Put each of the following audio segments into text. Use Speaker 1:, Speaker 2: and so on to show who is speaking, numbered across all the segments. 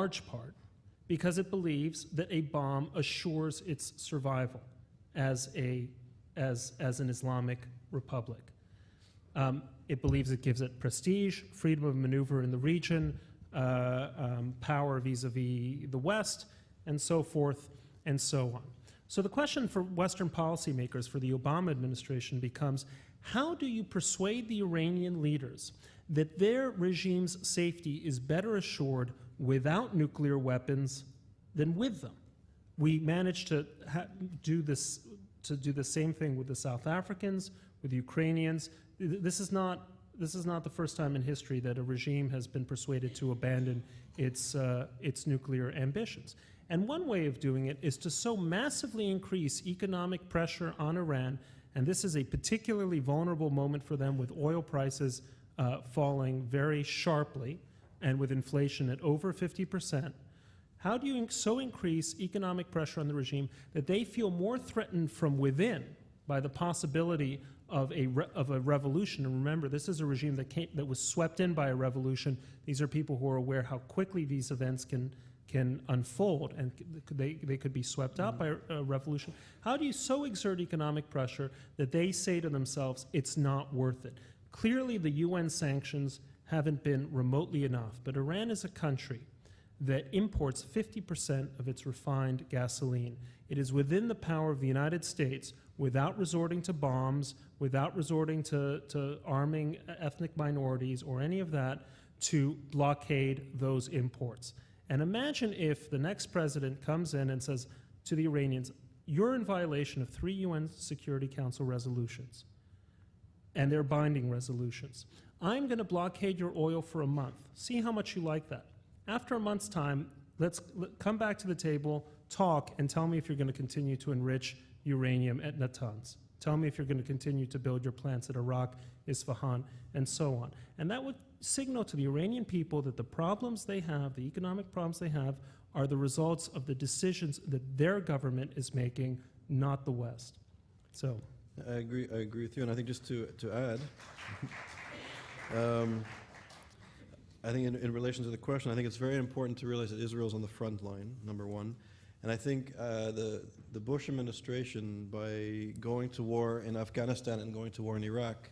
Speaker 1: large part because it believes that a bomb assures its survival as an Islamic republic. It believes it gives it prestige, freedom of maneuver in the region, power vis-a-vis the West, and so forth and so on. So the question for Western policymakers, for the Obama administration, becomes, how do you persuade the Iranian leaders that their regime's safety is better assured without nuclear weapons than with them? We managed to do the same thing with the South Africans, with the Ukrainians. This is not the first time in history that a regime has been persuaded to abandon its nuclear ambitions. And one way of doing it is to so massively increase economic pressure on Iran, and this is a particularly vulnerable moment for them with oil prices falling very sharply and with inflation at over 50%. How do you so increase economic pressure on the regime that they feel more threatened from within by the possibility of a revolution? And remember, this is a regime that was swept in by a revolution. These are people who are aware how quickly these events can unfold, and they could be swept out by a revolution. How do you so exert economic pressure that they say to themselves, it's not worth it? Clearly, the UN sanctions haven't been remotely enough, but Iran is a country that imports 50% of its refined gasoline. It is within the power of the United States, without resorting to bombs, without resorting to arming ethnic minorities or any of that, to blockade those imports. And imagine if the next president comes in and says to the Iranians, you're in violation of 3 UN Security Council resolutions, and they're binding resolutions. I'm going to blockade your oil for a month. See how much you like that. After a month's time, let's come back to the table, talk, and tell me if you're going to continue to enrich uranium at Natanz. Tell me if you're going to continue to build your plants at Iraq, Isfahan, and so on. And that would signal to the Iranian people that the problems they have, the economic problems they have, are the results of the decisions that their government is making, not the West. So
Speaker 2: I agree with you, and I think just to add, I think in relation to the question, I think it's very important to realize that Israel's on the front line, number one. And I think the Bush administration, by going to war in Afghanistan and going to war in Iraq,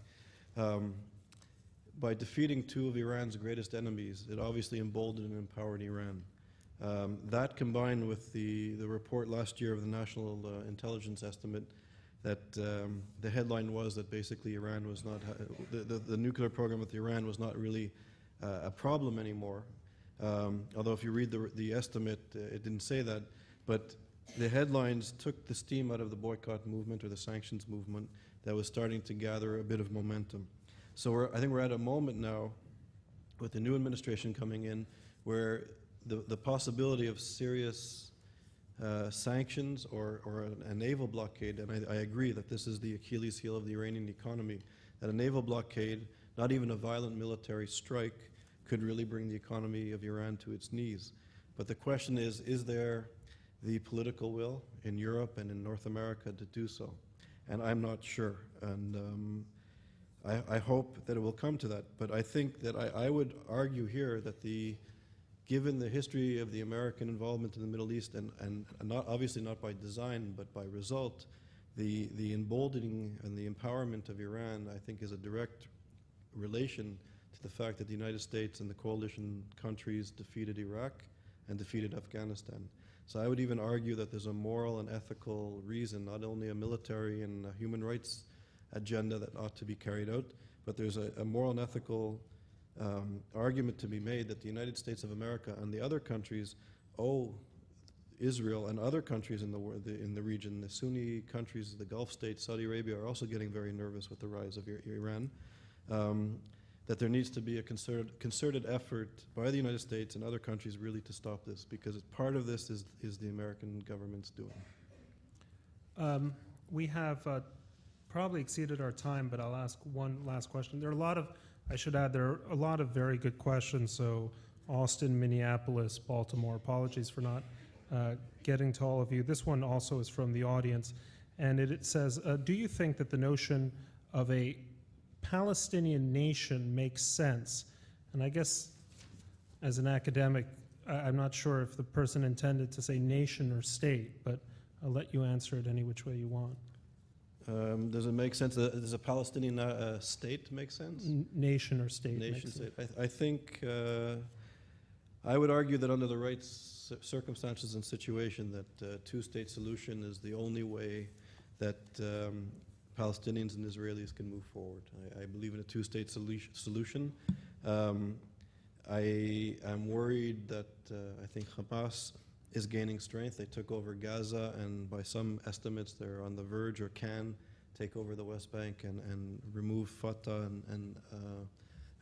Speaker 2: by defeating 2 of Iran's greatest enemies, it obviously emboldened and empowered Iran. That combined with the report last year of the National Intelligence Estimate, that the headline was that basically Iran was not, the nuclear program with Iran was not really a problem anymore. Although if you read the estimate, it didn't say that. But the headlines took the steam out of the boycott movement or the sanctions movement that was starting to gather a bit of momentum. So I think we're at a moment now with the new administration coming in where the possibility of serious sanctions or a naval blockade, and I agree that this is the Achilles heel of the Iranian economy, that a naval blockade, not even a violent military strike, could really bring the economy of Iran to its knees. But the question is there the political will in Europe and in North America to do so? And I'm not sure. And I hope that it will come to that. But I think that I would argue here that given the history of the American involvement in the Middle East, and not obviously not by design, but by result, the emboldening and the empowerment of Iran, I think, is a direct relation to the fact that the United States and the coalition countries defeated Iraq and defeated Afghanistan. So I would even argue that there's a moral and ethical reason, not only a military and a human rights agenda that ought to be carried out, but there's a moral and ethical argument to be made that the United States of America and the other countries owe Israel and other countries in the region, the Sunni countries, the Gulf states, Saudi Arabia, are also getting very nervous with the rise of Iran. That there needs to be a concerted effort by the United States and other countries really to stop this, because part of this is the American government's doing.
Speaker 1: We have probably exceeded our time, but I'll ask one last question. There are I should add, there are a lot of very good questions. So Austin, Minneapolis, Baltimore, apologies for not getting to all of you. This one also is from the audience, and it says, do you think that the notion of a Palestinian nation makes sense? And I guess as an academic, I'm not sure if the person intended to say nation or state, but I'll let you answer it any which way you want.
Speaker 2: Does it make sense? Does a Palestinian state make sense?
Speaker 1: Nation or state.
Speaker 2: Nation
Speaker 1: makes it-
Speaker 2: state. I think I would argue that under the right circumstances and situation, that two-state solution is the only way that Palestinians and Israelis can move forward. I believe in a two-state solution. I am worried that I think Hamas is gaining strength. They took over Gaza, and by some estimates, they're on the verge or can take over the West Bank and remove Fatah and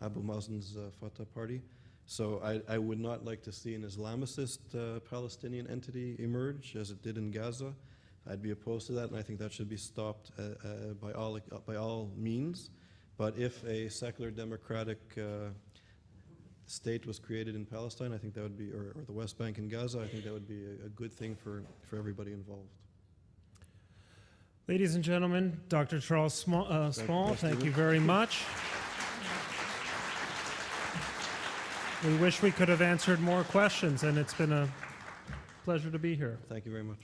Speaker 2: Abu Mazen's Fatah party. So I would not like to see an Islamicist Palestinian entity emerge, as it did in Gaza. I'd be opposed to that, and I think that should be stopped by all means. But if a secular democratic state was created in Palestine, I think that would be, or the West Bank and Gaza, I think that would be a good thing for everybody involved.
Speaker 1: Ladies and gentlemen, Dr. Charles Small, thank you very much. We wish we could have answered more questions, and it's been a pleasure to be here.
Speaker 2: Thank you very much.